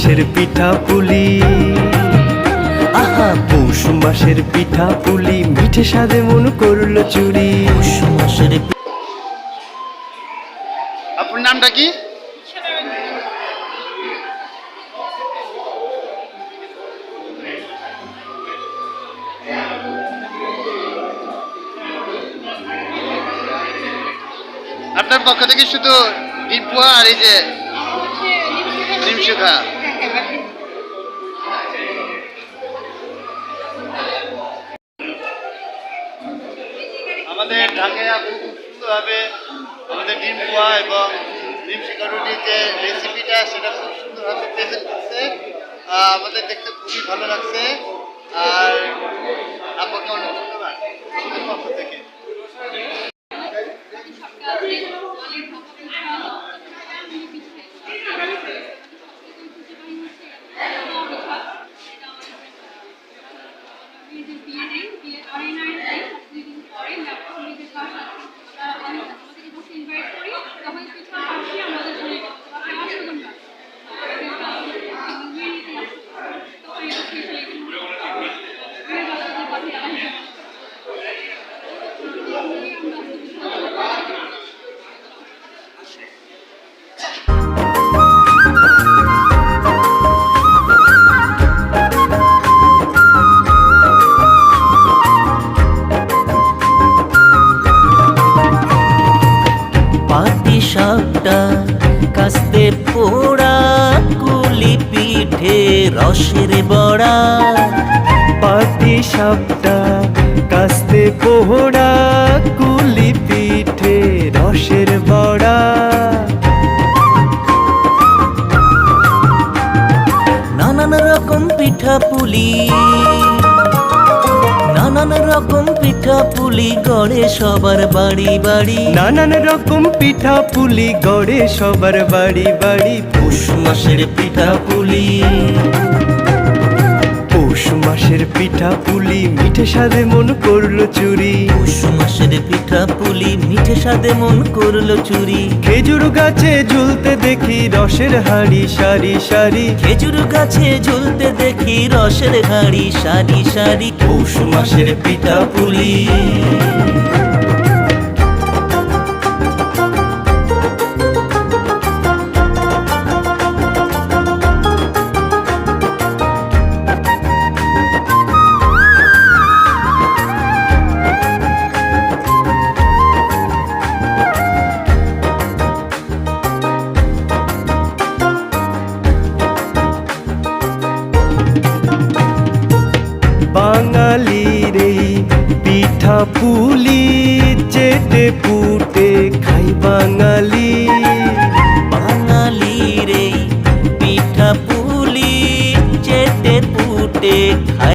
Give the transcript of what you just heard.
মাসের পিঠা পুলি, আহা পৌষ মাসের পিঠা পুলি, মিঠে স্বাদে মন করলো চুরি। পৌষ মাসের আপনার নামটা কি? আপনার পক্ষ থেকে শুধু ডিম পোয়া আর এই যে ডিম সুখা। আমাদের ঢাকায় খুব সুন্দরভাবে আমাদের ডিম পোয়া এবং ডিম শিকা রুটির যে রেসিপিটা সেটা খুব সুন্দরভাবে প্রেজেন্ট করছে। আমাদের দেখতে খুবই ভালো লাগছে। আর আপনাকে অনেক ধন্যবাদ আমাদের পক্ষ থেকে। শাকটা কাস্তে পোড়া, কুলি পিঠে রসের বড়া। পাটি সাপটা কাস্তে পোহড়া, কুলি পিঠে রসের বড়া। নানান রকম পিঠা পুলি, নানান রকম পিঠা পুলি গড়ে সবার বাড়ি বাড়ি। নানান রকম পিঠা পুলি গড়ে সবার বাড়ি বাড়ি। পৌষ মাসের পিঠা পুলি, পৌষ মাসের পিঠা পুলি, মিঠে স্বাদে মন করলো চুরি। পৌষ মাসের পিঠা পুলি, মিঠে স্বাদে মন করলো চুরি। খেজুর গাছে ঝুলতে দেখি রসের হাড়ি সারি সারি। খেজুর গাছে ঝুলতে দেখি রসের হাড়ি সারি সারি। পৌষ মাসের পিঠা পুলি। বাঙালির এই পিঠা পুলি, চেটে পুটে খাই বাঙালি। বাঙালির এই পিঠা পুলি, চেটে পুটে খাই।